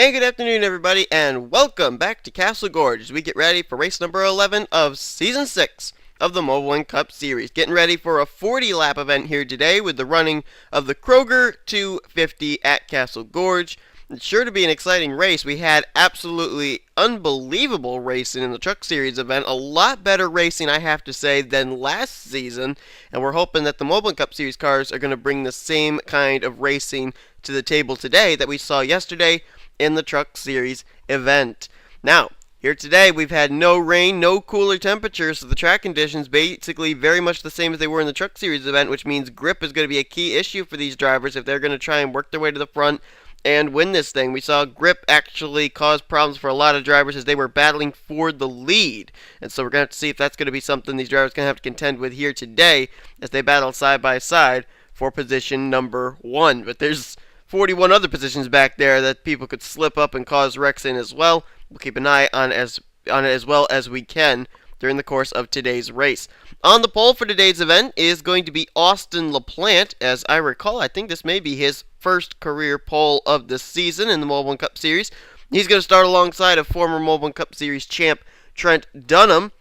And good afternoon, everybody, and welcome back to Castle Gorge as we get ready for race number 11 of Season 6 of the Mobil1 Cup Series. Getting ready for a 40-lap event here today with the running of the Kroger 250 at Castle Gorge. It's sure to be an exciting race. We had absolutely unbelievable racing in the Truck Series event. A lot better racing, I have to say, than last season. And we're hoping that the Mobil1 Cup Series cars are going to bring the same kind of racing to the table today that we saw yesterday in the Truck Series event. Now, here today we've had no rain, no cooler temperatures, so the track conditions basically very much the same as they were in the Truck Series event, which means grip is going to be a key issue for these drivers if they're going to try and work their way to the front and win this thing. We saw grip actually cause problems for a lot of drivers as they were battling for the lead, and so we're going to have to see if that's going to be something these drivers are going to have to contend with here today as they battle side by side for position number 1. But there's 41 other positions back there that people could slip up and cause wrecks in as well. We'll keep an eye on it as well as we can during the course of today's race. On the pole for today's event is going to be Austin LaPlante. As I recall, I think this may be his first career pole of the season in the Mobil1 Cup Series. He's going to start alongside of former Mobil1 Cup Series champ Trent Dunham.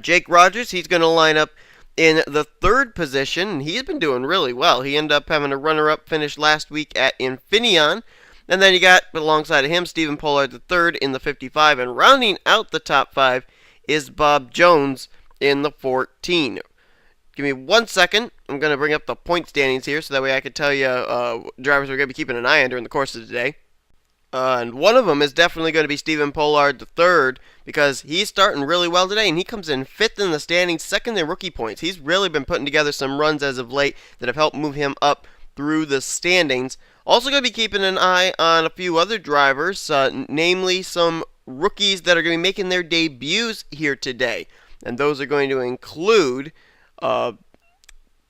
Jake Rogers, he's going to line up in the third position. He's been doing really well. He ended up having a runner-up finish last week at Infineon. And then you got, alongside of him, Stephen Pollard III in the 55. And rounding out the top 5 is Bob Jones in the 14. Give me 1 second. I'm going to bring up the point standings here so that way I can tell you drivers we're going to be keeping an eye on during the course of the day. And one of them is definitely going to be Stephen Pollard III because he's starting really well today, and he comes in 5th in the standings, 2nd in rookie points. He's really been putting together some runs as of late that have helped move him up through the standings. Also going to be keeping an eye on a few other drivers, namely some rookies that are going to be making their debuts here today. And those are going to include the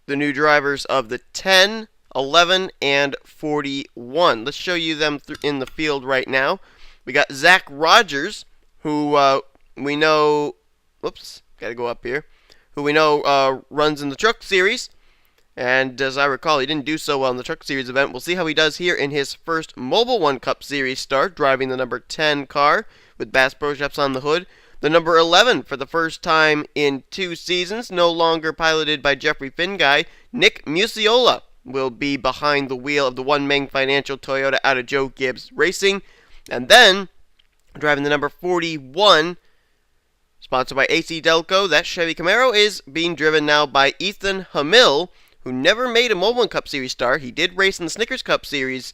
new drivers of the 10, 11, and 41. Let's show you them in the field right now. We got Zach Rogers, who we know, who we know runs in the Truck Series. And as I recall, he didn't do so well in the Truck Series event. We'll see how he does here in his first Mobil1 Cup Series start, driving the number 10 car with Bass Pro Shops on the hood. The number 11 for the first time in 2 seasons, no longer piloted by Jeffrey Finguy, Nick Musiola will be behind the wheel of the One Meng Financial Toyota out of Joe Gibbs Racing. And then, driving the number 41, sponsored by AC Delco, that Chevy Camaro is being driven now by Ethan Hamill, who never made a Mobil1 Cup Series start. He did race in the Snickers Cup Series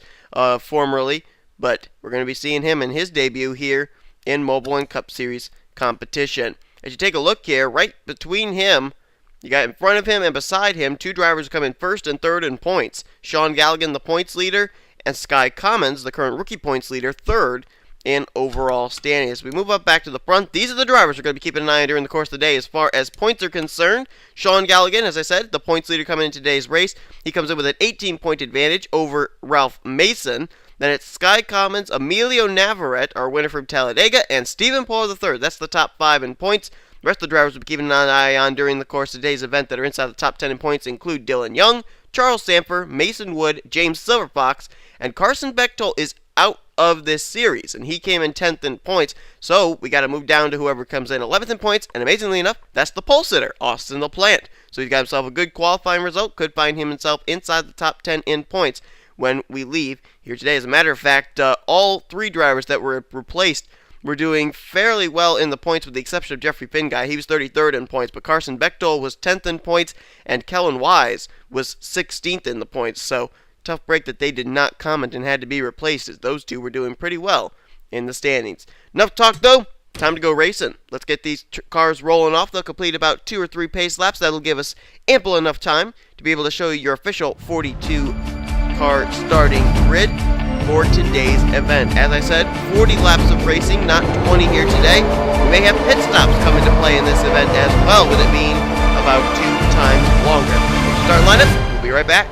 formerly, but we're going to be seeing him in his debut here in Mobil1 Cup Series competition. As you take a look here, right between him, you got in front of him and beside him, 2 drivers who come in 1st and 3rd in points. Sean Galligan, the points leader, and Sky Commons, the current rookie points leader, 3rd in overall standing. As we move up back to the front, these are the drivers we're going to be keeping an eye on during the course of the day as far as points are concerned. Sean Galligan, as I said, the points leader coming in today's race. He comes in with an 18-point advantage over Ralph Mason. Then it's Sky Commons, Emilio Navarrete, our winner from Talladega, and Stephen Pollard III. That's the top 5 in points. The rest of the drivers we'll be keeping an eye on during the course of today's event that are inside the top 10 in points include Dylan Young, Charles Samper, Mason Wood, James Silverfox, and Carson Bechtold is out of this series, and he came in 10th in points, so we got to move down to whoever comes in 11th in points, and amazingly enough, that's the pole sitter, Austin LaPlante. So he's got himself a good qualifying result, could find himself inside the top 10 in points when we leave here today. As a matter of fact, all 3 drivers that were replaced were doing fairly well in the points with the exception of Jeffrey Finguy. He was 33rd in points, but Carson Bechtold was 10th in points, and Kellen Wise was 16th in the points, so tough break that they did not comment and had to be replaced as those 2 were doing pretty well in the standings. Enough talk though, time to go racing. Let's get these cars rolling off. They'll complete about 2 or 3 pace laps. That'll give us ample enough time to be able to show you your official 42 car starting grid for today's event. As I said, 40 laps of racing, not 20 here today. We may have pit stops come into play in this event as well, with it being about 2 times longer. Start lineup, we'll be right back.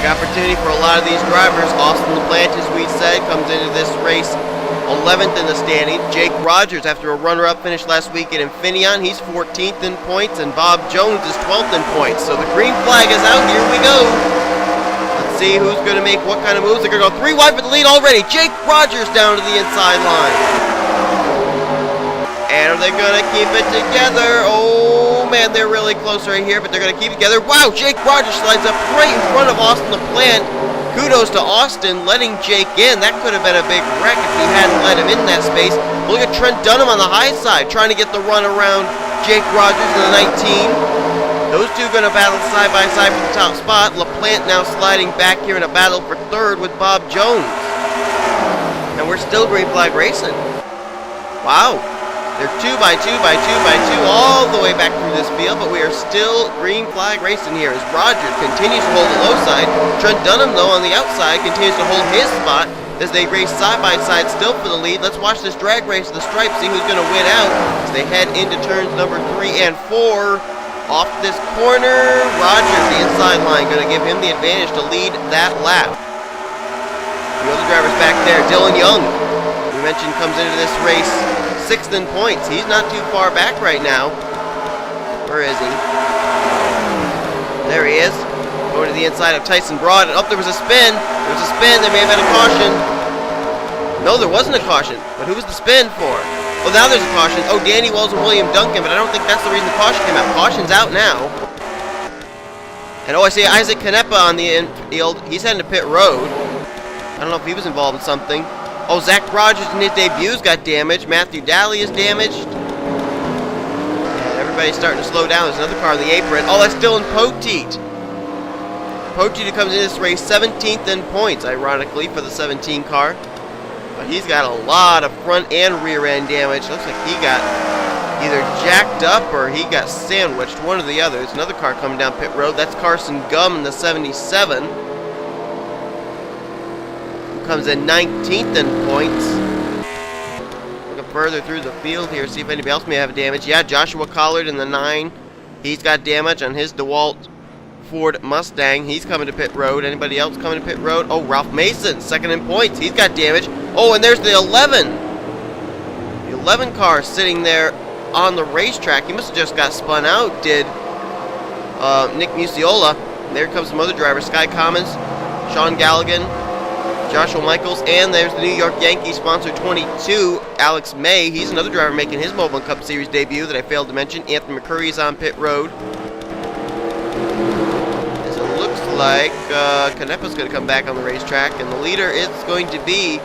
Big opportunity for a lot of these drivers. Austin LaPlante, as we said, comes into this race 11th in the standing. Jake Rogers, after a runner-up finish last week at Infineon, he's 14th in points, and Bob Jones is 12th in points. So the green flag is out. Here we go. Let's see who's going to make what kind of moves. They're going to go 3 wide for the lead already. Jake Rogers down to the inside line. And are they going to keep it together? Oh, man, they're really close right here, but they're going to keep it together. Wow, Jake Rogers slides up right in front of Austin LaPlante. Kudos to Austin letting Jake in. That could have been a big wreck if he hadn't let him in that space. Look at Trent Dunham on the high side, trying to get the run around Jake Rogers in the 19. Those two going to battle side by side for the top spot. LaPlante now sliding back here in a battle for third with Bob Jones. And we're still green flag racing. Wow. They're 2 by 2 by 2 by 2 all the way back through this field, but we are still green flag racing here as Rogers continues to hold the low side. Trent Dunham, though, on the outside continues to hold his spot as they race side by side still for the lead. Let's watch this drag race to the stripe, see who's going to win out as they head into turns number 3 and 4. Off this corner, Rogers, the inside line, going to give him the advantage to lead that lap. The other driver's back there, Dylan Young, we mentioned, comes into this race 6th in points. He's not too far back right now. Where is he? There he is. Going to the inside of Tyson Broad. And there was a spin. There was a spin. There may have been a caution. No, there wasn't a caution. But who was the spin for? Well, now there's a caution. Oh, Danny Wells and William Duncan. But I don't think that's the reason the caution came out. Caution's out now. And oh, I see Isaac Canepa on the infield. He's heading to pit road. I don't know if he was involved in something. Oh, Zach Rogers in his debuts got damaged. Matthew Daly is damaged. And everybody's starting to slow down. There's another car on the apron. Oh, that's Dylan Poteet. Poteet comes in this race 17th in points, ironically, for the 17 car. But he's got a lot of front and rear end damage. Looks like he got either jacked up or he got sandwiched, one or the other. There's another car coming down pit road. That's Carson Gum in the 77. Comes in 19th in points. Looking further through the field here, see if anybody else may have damage. Yeah, Joshua Collard in the 9. He's got damage on his DeWalt Ford Mustang. He's coming to pit road. Anybody else coming to pit road? Oh, Ralph Mason, 2nd in points. He's got damage. Oh, and there's the 11. The 11 car sitting there on the racetrack. He must have just got spun out, did Nick Muciola. And there comes some other drivers. Sky Commons, Sean Galligan, Joshua Michaels, and there's the New York Yankees sponsor 22, Alex May. He's another driver making his Mobil1 Cup Series debut that I failed to mention. Anthony McCurry is on pit road. As it looks like Canepa's going to come back on the racetrack, and the leader is going to be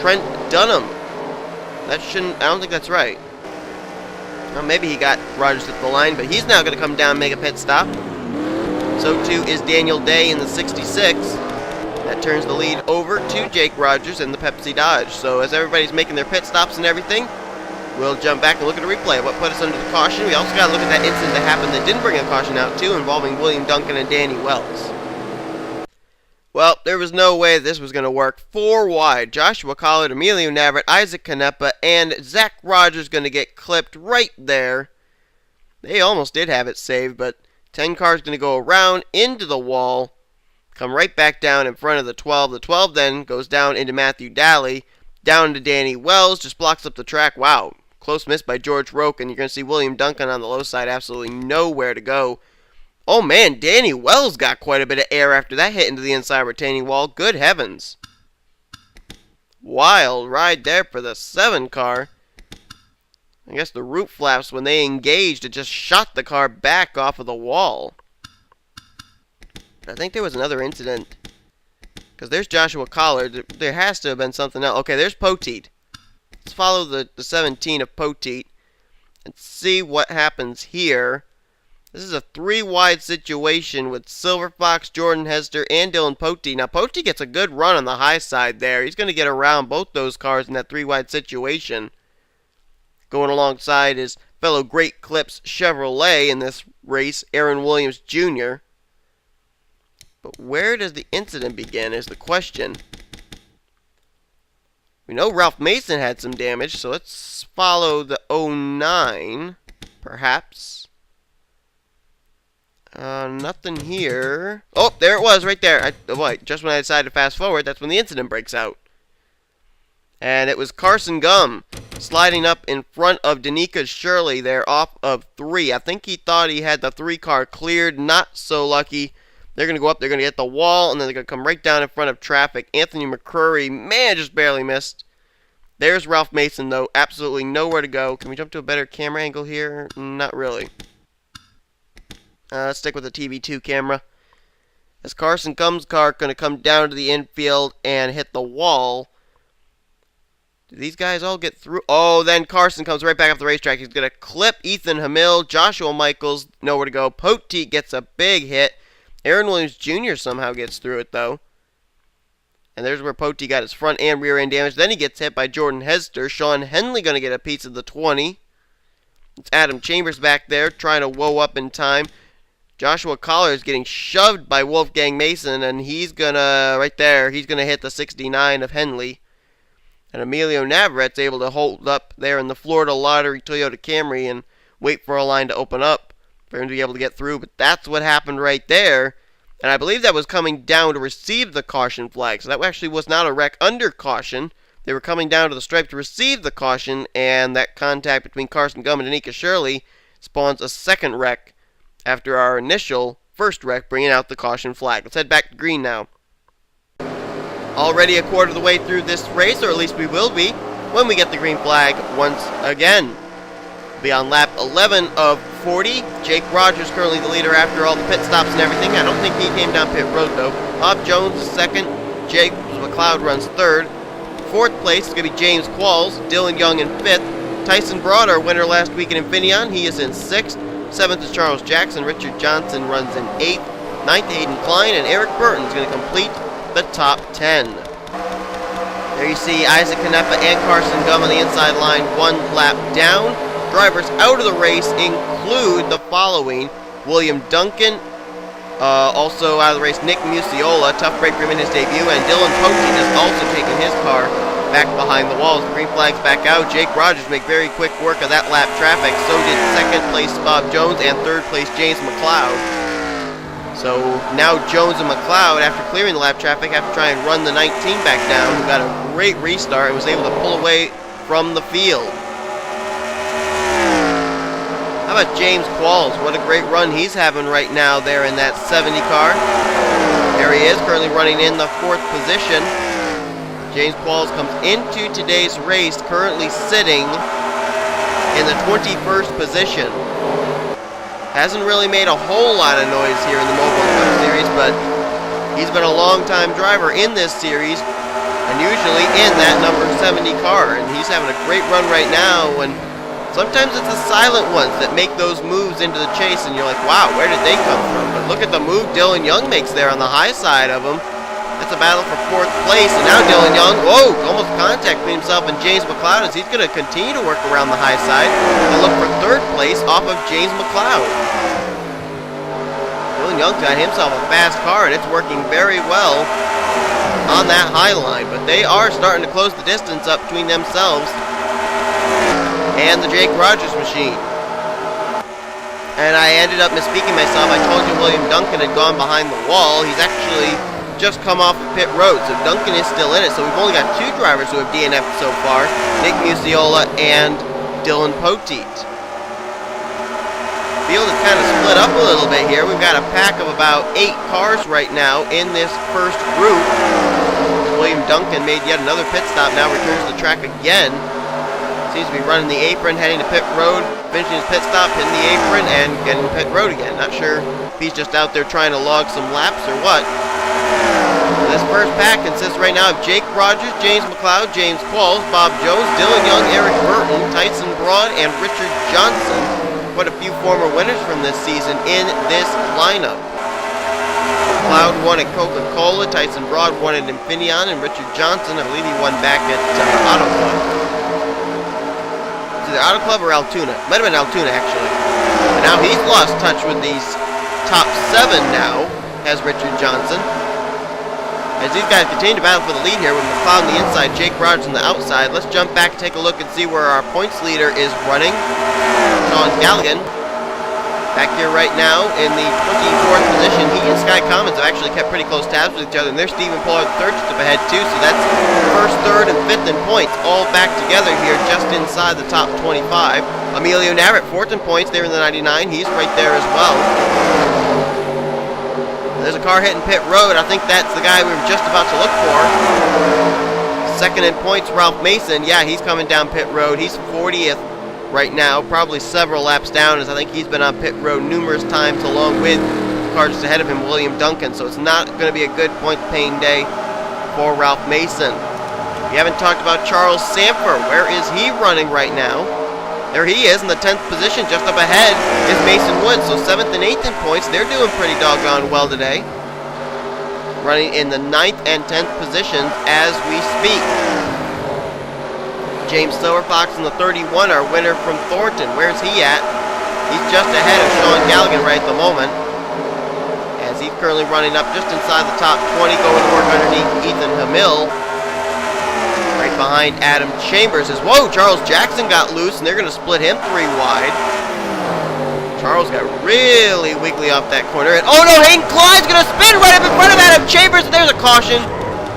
Trent Dunham. I don't think that's right. Well, maybe he got Rogers at the line, but he's now going to come down and make a pit stop. So too is Daniel Day in the 66. That turns the lead over to Jake Rogers in the Pepsi Dodge. So as everybody's making their pit stops and everything, we'll jump back and look at a replay of what put us under the caution. We also got to look at that incident that happened that didn't bring a caution out too, involving William Duncan and Danny Wells. Well, there was no way this was going to work. 4 wide. Joshua Collard, Emilio Navarrete, Isaac Canepa, and Zach Rogers going to get clipped right there. They almost did have it saved, but 10 cars going to go around into the wall, come right back down in front of the 12. The 12 then goes down into Matthew Daly, down to Danny Wells, just blocks up the track. Wow, close miss by George Roque, and you're going to see William Duncan on the low side, absolutely nowhere to go. Oh man, Danny Wells got quite a bit of air after that hit into the inside retaining wall. Good heavens. Wild ride there for the 7 car. I guess the root flaps, when they engaged, it just shot the car back off of the wall. I think there was another incident. Because there's Joshua Collard. There has to have been something else. Okay, there's Poteet. Let's follow the 17 of Poteet and see what happens here. This is a 3-wide situation with Silver Fox, Jordan Hester, and Dylan Poteet. Now, Poteet gets a good run on the high side there. He's going to get around both those cars in that 3-wide situation. Going alongside his fellow Great Clips Chevrolet in this race, Aaron Williams Jr. But where does the incident begin is the question. We know Ralph Mason had some damage, so let's follow the 09, perhaps. Nothing here. Oh, there it was, right there. Just when I decided to fast forward, that's when the incident breaks out. And it was Carson Gum sliding up in front of Danica Shirley there off of 3. I think he thought he had the 3 car cleared. Not so lucky. They're going to go up, they're going to hit the wall, and then they're going to come right down in front of traffic. Anthony McCrory, man, just barely missed. There's Ralph Mason, though. Absolutely nowhere to go. Can we jump to a better camera angle here? Not really. Let's stick with the TV2 camera. As Carson Gum's car going to come down to the infield and hit the wall. Do these guys all get through? Oh, then Carson comes right back off the racetrack. He's going to clip Ethan Hamill. Joshua Michaels, nowhere to go. Poteet gets a big hit. Aaron Williams Jr. somehow gets through it, though. And there's where Poteet got his front and rear end damage. Then he gets hit by Jordan Hester. Sean Henley going to get a piece of the 20. It's Adam Chambers back there trying to woe up in time. Joshua Collar is getting shoved by Wolfgang Mason, and he's going to, right there, he's going to hit the 69 of Henley. And Emilio Navarrette's able to hold up there in the Florida Lottery Toyota Camry and wait for a line to open up for him to be able to get through. But that's what happened right there. And I believe that was coming down to receive the caution flag. So that actually was not a wreck under caution. They were coming down to the stripe to receive the caution, and that contact between Carson Gum and Danica Shirley spawns a second wreck after our initial first wreck bringing out the caution flag. Let's head back to green now. Already a quarter of the way through this race, or at least we will be, when we get the green flag once again. We'll be on lap 11 of 40. Jake Rogers currently the leader after all the pit stops and everything. I don't think he came down pit road though. Bob Jones is second. Jake McLeod runs third. Fourth place is going to be James Qualls. Dylan Young in fifth. Tyson Broad, our winner last week in Infineon, he is in sixth. Seventh is Charles Jackson. Richard Johnson runs in eighth. Ninth, Hayden Klein, and Eric Burton is going to complete the top 10. There you see Isaac Canepa and Carson Gum on the inside line, one lap down. Drivers out of the race include the following: William Duncan, also out of the race Nick Muciola, tough break for him in his debut, and Dylan Poteet has also taken his car back behind the walls. The green flag's back out. Jake Rogers make very quick work of that lap traffic. So did second place Bob Jones and third place James McLeod. So now Jones and McLeod, after clearing the lap traffic, have to try and run the 19 back down, who got a great restart and was able to pull away from the field. How about James Qualls? What a great run he's having right now there in that 70 car. There he is, currently running in the 4th position. James Qualls comes into today's race currently sitting in the 21st position. Hasn't really made a whole lot of noise here in the Mobil1 Cup Series, but he's been a long-time driver in this series, and usually in that number 70 car, and he's having a great run right now, and sometimes it's the silent ones that make those moves into the chase, and you're like, wow, where did they come from? But look at the move Dylan Young makes there on the high side of him. That's a battle for 4th place, and now Dylan Young, whoa, almost contact between himself and James McLeod as he's going to continue to work around the high side and look for 3rd place off of James McLeod. Dylan Young's got himself a fast car, and it's working very well on that high line, but they are starting to close the distance up between themselves and the Jake Rogers machine. And I ended up misspeaking myself. I told you William Duncan had gone behind the wall. He's actually just come off of pit road, so Duncan is still in it. So we've only got 2 drivers who have DNF'd so far, Nick Muciola and Dylan Poteet. Field is kind of split up a little bit here. We've got a pack of about 8 cars right now in this first group. William Duncan made yet another pit stop, now returns to the track again. Seems to be running the apron, heading to pit road, finishing his pit stop, hitting the apron, and getting to pit road again. Not sure if he's just out there trying to log some laps or what. This first pack consists right now of Jake Rogers, James McLeod, James Qualls, Bob Jones, Dylan Young, Eric Burton, Tyson Broad, and Richard Johnson. Quite a few former winners from this season in this lineup. McLeod won at Coca-Cola, Tyson Broad won at Infineon, and Richard Johnson, I believe he won back at Auto Club. It's either Auto Club or Altoona. Might have been Altoona, actually. But now he's lost touch with these top 7 now, has Richard Johnson. As these guys continue to battle for the lead here with McLeod on the inside, Jake Rogers on the outside. Let's jump back and take a look and see where our points leader is running. Sean Galligan. Back here right now in the 24th position, he and Sky Commons have actually kept pretty close tabs with each other, and there's Stephen Pollard third just up ahead too, so that's first, third, and fifth in points, all back together here just inside the top 25. Emilio Navarrete, fourth in points there in the 99, he's right there as well. There's a car hitting pit road, I think that's the guy we were just about to look for. Second in points, Ralph Mason, yeah, he's coming down pit road, he's 40th. Right now, probably several laps down, as I think he's been on pit road numerous times along with the car just ahead of him, William Duncan, so it's not going to be a good point-paying day for Ralph Mason. We haven't talked about Charles Samper. Where is he running right now? There he is in the 10th position, just up ahead is Mason Woods, so 7th and 8th in points. They're doing pretty doggone well today. Running in the 9th and 10th positions as we speak. James Silverfox in the 31, our winner from Thornton. Where's he at? He's just ahead of Sean Galligan right at the moment, as he's currently running up just inside the top 20, going to work underneath Ethan Hamill. Right behind Adam Chambers is, whoa, Charles Jackson got loose, and they're going to split him 3 wide. Charles got really wiggly off that corner, and oh no, Hayden Klein's going to spin right up in front of Adam Chambers, and there's a caution.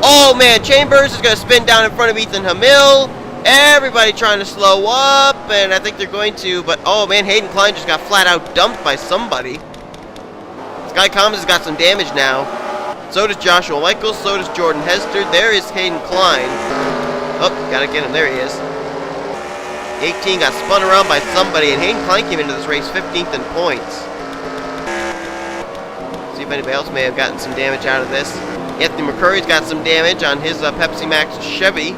Oh man, Chambers is going to spin down in front of Ethan Hamill. Everybody trying to slow up, and I think they're going to, but oh man, Hayden Klein just got flat out dumped by somebody. Sky Commons has got some damage now. So does Joshua Michaels, so does Jordan Hester. There is Hayden Klein. Oh, gotta get him, there he is. 18 got spun around by somebody, and Hayden Klein came into this race 15th in points. See if anybody else may have gotten some damage out of this. Anthony McCurry's got some damage on his Pepsi Max Chevy.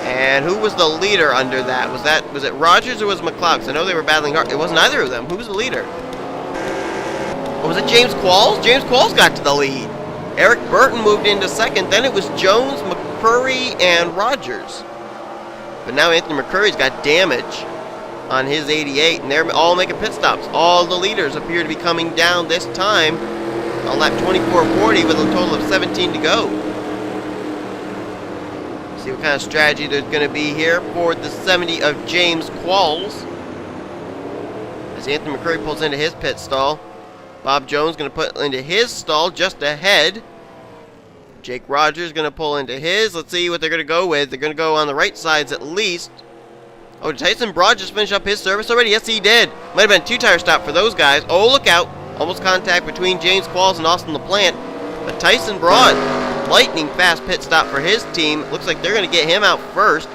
And who was the leader under that? Was it Rogers or was it McLeod? Because I know they were battling hard. It wasn't either of them. Who was the leader? Or was it James Qualls? James Qualls got to the lead. Eric Burton moved into second. Then it was Jones, McCurry, and Rogers. But now Anthony McCurry's got damage on his 88, and they're all making pit stops. All the leaders appear to be coming down this time on lap 24:40 with a total of 17 to go. See what kind of strategy there's going to be here for the 70 of James Qualls. As Anthony McCurry pulls into his pit stall. Bob Jones going to put into his stall just ahead. Jake Rogers going to pull into his. Let's see what they're going to go with. They're going to go on the right sides at least. Oh, did Tyson Broad just finish up his service already? Yes, he did. Might have been a 2-tire stop for those guys. Oh, look out. Almost contact between James Qualls and Austin LaPlante. But Tyson Broad, lightning fast pit stop for his team. Looks like they're going to get him out first.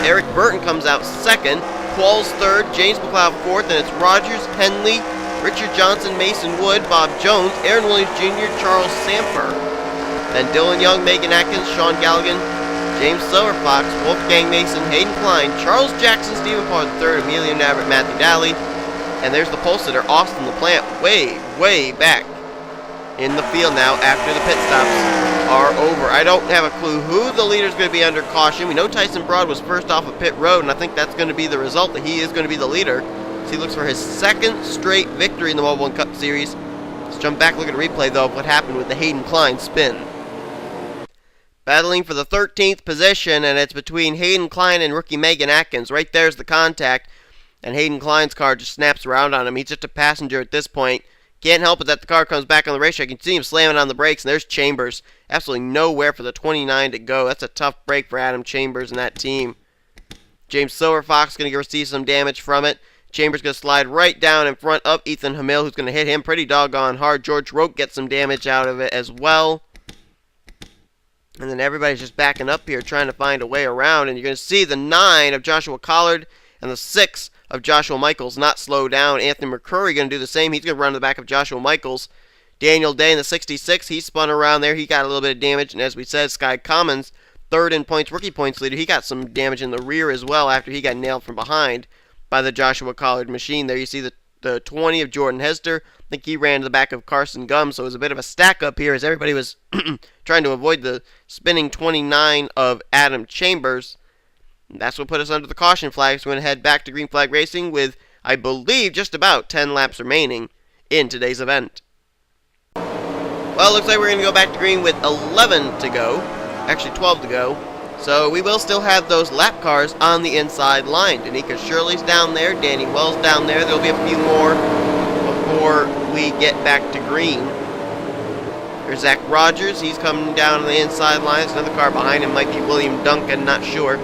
Eric Burton comes out second. Qualls third. James McLeod fourth. And it's Rogers, Henley, Richard Johnson, Mason Wood, Bob Jones, Aaron Williams Jr., Charles Samper. Then Dylan Young, Megan Atkins, Sean Galligan, James Silverfox, Wolfgang Mason, Hayden Klein, Charles Jackson, Stephen Pollard third, Emilio Navarrete, Matthew Daly. And there's the pole sitter, Austin LaPlante, way back in the field now after the pit stops are over. I don't have a clue who the leader's going to be under caution. We know Tyson Broad was first off of pit road, and I think that's going to be the result, that he is going to be the leader. So he looks for his second straight victory in the Mobil1 Cup Series. Let's jump back, look at a replay, though, of what happened with the Hayden Klein spin. Battling for the 13th position, and it's between Hayden Klein and rookie Megan Atkins. Right there's the contact, and Hayden Klein's car just snaps around on him. He's just a passenger at this point. Can't help it that the car comes back on the racetrack. You can see him slamming on the brakes, and there's Chambers. Absolutely nowhere for the 29 to go. That's a tough break for Adam Chambers and that team. James Silverfox going to receive some damage from it. Chambers going to slide right down in front of Ethan Hamill, who's going to hit him pretty doggone hard. George Roque gets some damage out of it as well. And then everybody's just backing up here trying to find a way around. And you're going to see the 9 of Joshua Collard and the 6 of Joshua Michaels not slow down. Anthony McCurry going to do the same. He's going to run to the back of Joshua Michaels. Daniel Day in the 66, he spun around there. He got a little bit of damage. And as we said, Sky Commons, third in points, rookie points leader. He got some damage in the rear as well after he got nailed from behind by the Joshua Collard machine. There you see the 20 of Jordan Hester. I think he ran to the back of Carson Gum. So it was a bit of a stack up here as everybody was trying to avoid the spinning 29 of Adam Chambers. That's what put us under the caution flag. So we're going to head back to Green Flag Racing with, I believe, just about 10 laps remaining in today's event. Well, it looks like we're going to go back to green with 11 to go. Actually, 12 to go. So we will still have those lap cars on the inside line. Danica Shirley's down there, Danny Wells down there. There'll be a few more before we get back to green. There's Zach Rogers. He's coming down on the inside line. There's another car behind him. Might be William Duncan, not sure.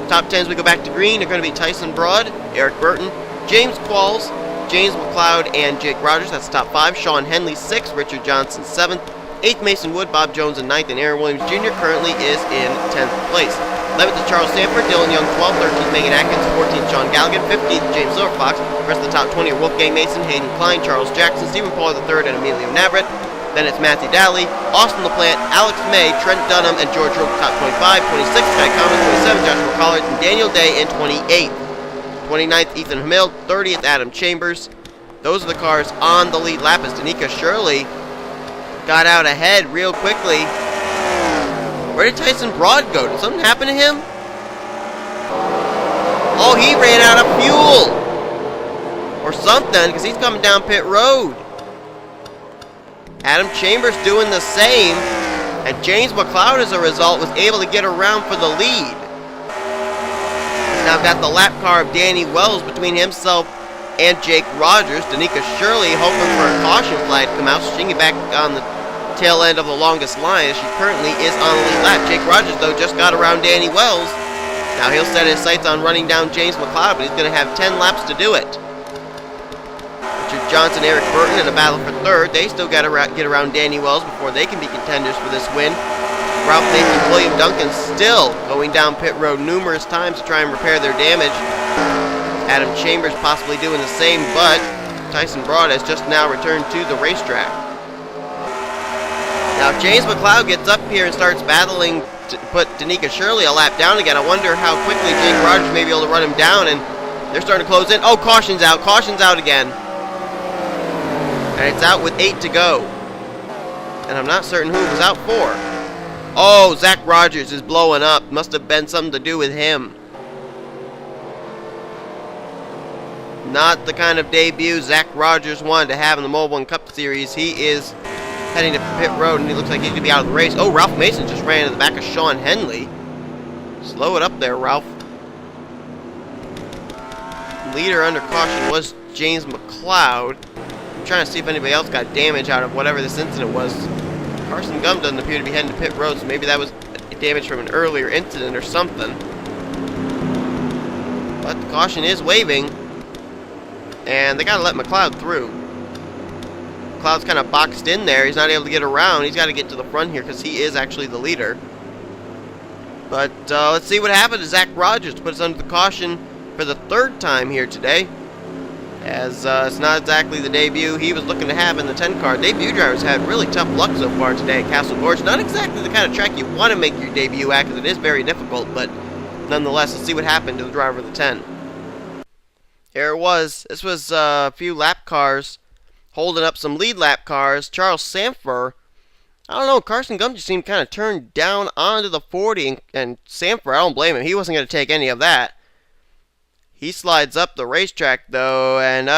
Top 10s we go back to green. They're going to be Tyson Broad, Eric Burton, James Qualls, James McLeod, and Jake Rogers. That's the top 5. Sean Henley, 6th. Richard Johnson, 7th. 8th, Mason Wood. Bob Jones in 9th. And Aaron Williams Jr. currently is in 10th place. 11th is Charles Sanford. Dylan Young, 12th. 13th, Megan Atkins. 14th, Sean Galligan. 15th, James Silverfox. The rest of the top 20 are Wolfgang Mason, Hayden Klein, Charles Jackson, Stephen Paul III, and Emilio Navrat. Then it's Matthew Daly, Austin LaPlante, Alex May, Trent Dunham, and George Roque, top 25. 26th, Guy Commons. 27th, Joshua Collard, and Daniel Day in 28th. 29th, Ethan Hamill. 30th, Adam Chambers. Those are the cars on the lead lap as Danica Shirley got out ahead real quickly. Where did Tyson Broad go? Did something happen to him? Oh, he ran out of fuel! Or something, because he's coming down pit road. Adam Chambers doing the same, and James McLeod, as a result, was able to get around for the lead. He's now got the lap car of Danny Wells between himself and Jake Rogers. Danica Shirley hoping for a caution flag to come out, so she can get back on the tail end of the longest line, as she currently is on the lead lap. Jake Rogers, though, just got around Danny Wells. Now he'll set his sights on running down James McLeod, but he's going to have 10 laps to do it. Richard Johnson, Eric Burton in a battle for third. They still got to get around Danny Wells before they can be contenders for this win. Ralph Nathan and William Duncan still going down pit road numerous times to try and repair their damage. Adam Chambers possibly doing the same, but Tyson Broad has just now returned to the racetrack. Now if James McLeod gets up here and starts battling to put Danica Shirley a lap down again, I wonder how quickly Jake Rogers may be able to run him down, and they're starting to close in. Oh, caution's out again. And it's out with 8 to go. And I'm not certain who it was out for. Oh, Zach Rogers is blowing up. Must have been something to do with him. Not the kind of debut Zach Rogers wanted to have in the Mobil1 Cup Series. He is heading to pit road, and he looks like he's going to be out of the race. Oh, Ralph Mason just ran into the back of Sean Henley. Slow it up there, Ralph. Leader under caution was James McLeod. I'm trying to see if anybody else got damage out of whatever this incident was. Carson Gum doesn't appear to be heading to pit road, so maybe that was damage from an earlier incident or something. But the caution is waving, and they got to let McLeod through. McLeod's kind of boxed in there. He's not able to get around. He's got to get to the front here because he is actually the leader. But let's see what happened to Zach Rogers to put us under the caution for the third time here today. As it's not exactly the debut he was looking to have in the 10 car. Debut drivers had really tough luck so far today at Castle Gorge. Not exactly the kind of track you want to make your debut at, because it is very difficult, but nonetheless, let's see what happened to the driver of the 10. Here it was. This was a few lap cars holding up some lead lap cars. Charles Sanford, I don't know, Carson Gum just seemed kind of turned down onto the 40, and Sanford, I don't blame him. He wasn't going to take any of that. He slides up the racetrack, though, and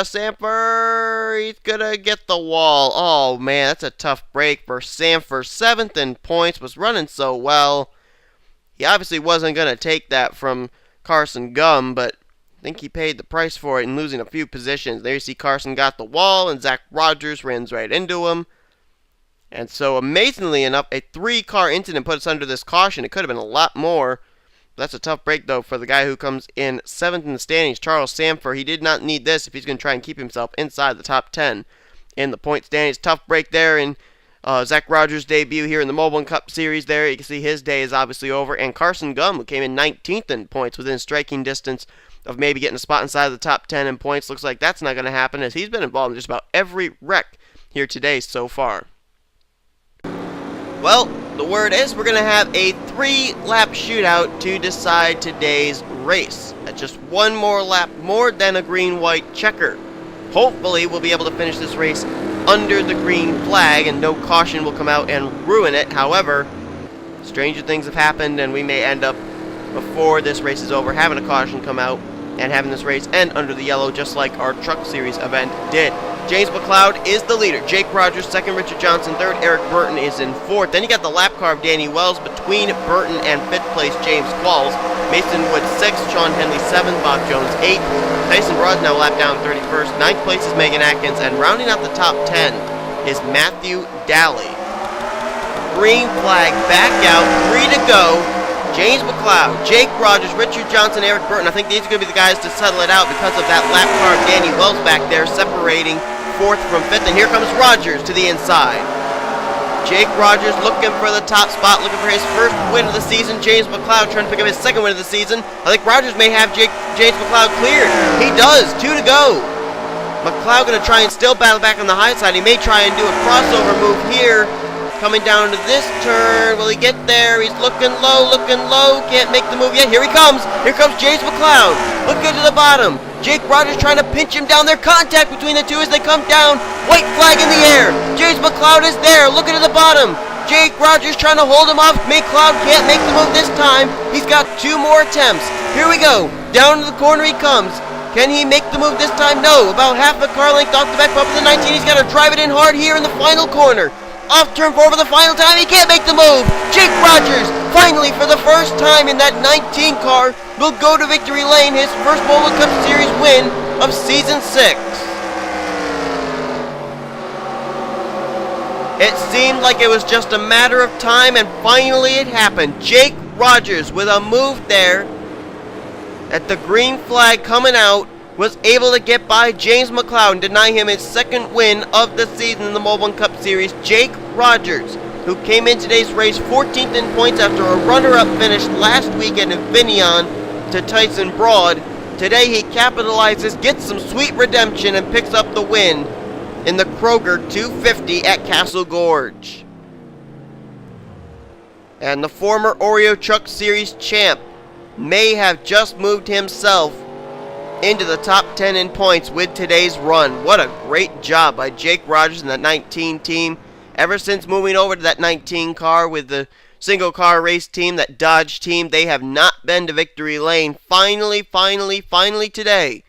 Sanford, he's going to get the wall. Oh, man, that's a tough break for Sanford. 7th in points, was running so well. He obviously wasn't going to take that from Carson Gum, but I think he paid the price for it in losing a few positions. There you see Carson got the wall, and Zach Rogers runs right into him. And so, amazingly enough, a 3-car incident put us under this caution. It could have been a lot more. That's a tough break, though, for the guy who comes in 7th in the standings, Charles Sanford. He did not need this if he's going to try and keep himself inside the top 10 in the point standings. Tough break there in Zach Rogers' debut here in the Mobil1 Cup Series there. You can see his day is obviously over. And Carson Gum, who came in 19th in points, within striking distance of maybe getting a spot inside of the top 10 in points. Looks like that's not going to happen, as he's been involved in just about every wreck here today so far. Well, the word is we're going to have a 3-lap shootout to decide today's race. That's just one more lap more than a green-white checker. Hopefully we'll be able to finish this race under the green flag and no caution will come out and ruin it. However, stranger things have happened and we may end up, before this race is over, having a caution come out and having this race end under the yellow just like our Truck Series event did. James McLeod is the leader. Jake Rogers second, Richard Johnson third, Eric Burton is in fourth. Then you got the lap car of Danny Wells between Burton and fifth place James Qualls. Mason Wood sixth, Sean Henley seventh, Bob Jones eighth. Tyson Broad now lap down 31st. Ninth place is Megan Atkins, and rounding out the top 10 is Matthew Daly. Green flag back out, 3 to go. James McLeod, Jake Rogers, Richard Johnson, Eric Burton. I think these are going to be the guys to settle it out because of that lap car of Danny Wells back there separating fourth from fifth. And here comes Rogers to the inside. Jake Rogers looking for the top spot, looking for his first win of the season. James McLeod trying to pick up his second win of the season. I think Rogers may have James McLeod cleared. He does, 2 to go. McLeod going to try and still battle back on the high side. He may try and do a crossover move here. Coming down to this turn. Will he get there? He's looking low. Can't make the move yet. Here he comes. Here comes James McLeod. Look good to the bottom. Jake Rogers trying to pinch him down. Their contact between the two as they come down. White flag in the air. James McLeod is there. Looking to the bottom. Jake Rogers trying to hold him off. McLeod can't make the move this time. He's got 2 more attempts. Here we go. Down to the corner he comes. Can he make the move this time? No. About half a car length off the back bumper of the 19. He's got to drive it in hard here in the final corner. Off turn 4 for the final time. He can't make the move. Jake Rogers, finally, for the first time in that 19 car, will go to victory lane. His first Mobil Cup Series win of Season 6. It seemed like it was just a matter of time, and finally it happened. Jake Rogers, with a move there, at the green flag coming out, was able to get by James McLeod and deny him his second win of the season in the Mobil1 Cup Series. Jake Rogers, who came in today's race 14th in points after a runner-up finish last week at Infineon to Tyson Broad. Today he capitalizes, gets some sweet redemption, and picks up the win in the Kroger 250 at Castle Gorge. And the former Oreo Truck Series champ may have just moved himself into the top 10 in points with today's run. What a great job by Jake Rogers and that 19 team. Ever since moving over to that 19 car with the single car race team, that Dodge team, they have not been to victory lane. Finally today,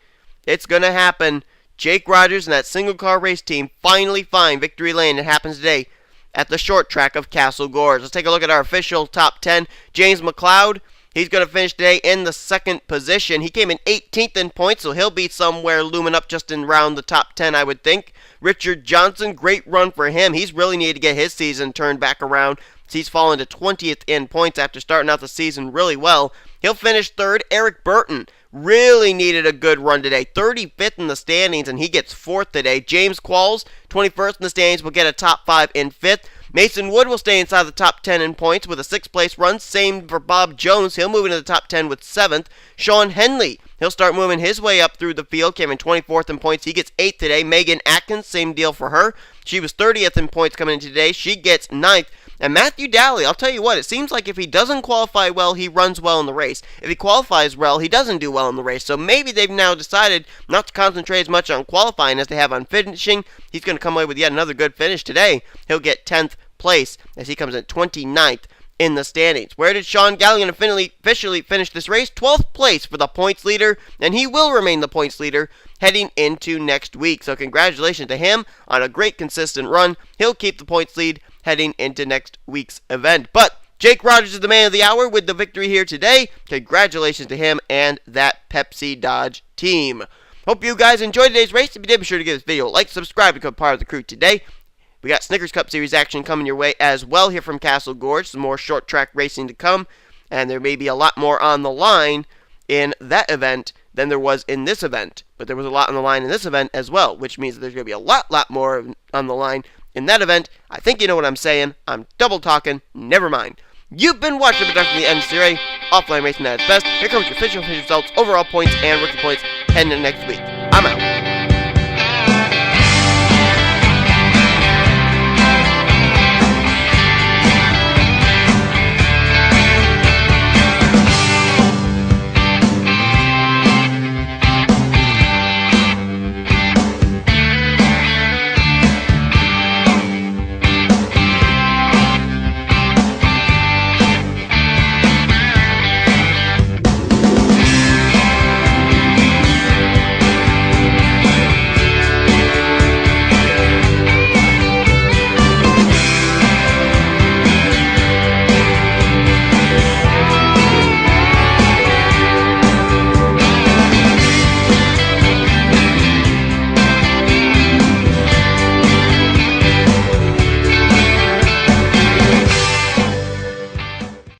it's going to happen. Jake Rogers and that single car race team finally find victory lane. It happens today at the short track of Castle Gorge. Let's take a look at our official top 10. James McLeod, he's going to finish today in the second position. He came in 18th in points, so he'll be somewhere looming up just in around the top 10, I would think. Richard Johnson, great run for him. He's really needed to get his season turned back around. He's fallen to 20th in points after starting out the season really well. He'll finish third. Eric Burton really needed a good run today. 35th in the standings, and he gets 4th today. James Qualls, 21st in the standings, will get a top 5 in 5th. Mason Wood will stay inside the top 10 in points with a 6th place run. Same for Bob Jones. He'll move into the top 10 with 7th. Sean Henley, he'll start moving his way up through the field. Came in 24th in points. He gets 8th today. Megan Atkins, same deal for her. She was 30th in points coming in today. She gets 9th. And Matthew Daly, I'll tell you what, it seems like if he doesn't qualify well, he runs well in the race. If he qualifies well, he doesn't do well in the race. So maybe they've now decided not to concentrate as much on qualifying as they have on finishing. He's going to come away with yet another good finish today. He'll get 10th place as he comes in 29th in the standings. Where did Sean Galligan officially finish this race? 12th place for the points leader, and he will remain the points leader heading into next week. So congratulations to him on a great consistent run. He'll keep the points lead heading into next week's event. But Jake Rogers is the man of the hour with the victory here today. Congratulations to him and that Pepsi Dodge team. Hope you guys enjoyed today's race. If you did, be sure to give this video a like, subscribe, become part of the crew today. We got Snickers Cup Series action coming your way as well here from Castle Gorge. Some more short track racing to come, and there may be a lot more on the line in that event than there was in this event. But there was a lot on the line in this event as well, which means that there's going to be a lot more on the line in that event. I think you know what I'm saying. I'm double talking. Never mind. You've been watching the production of the NNSCRA, offline racing at its best. Here comes your official results, overall points, and rookie points heading into next week.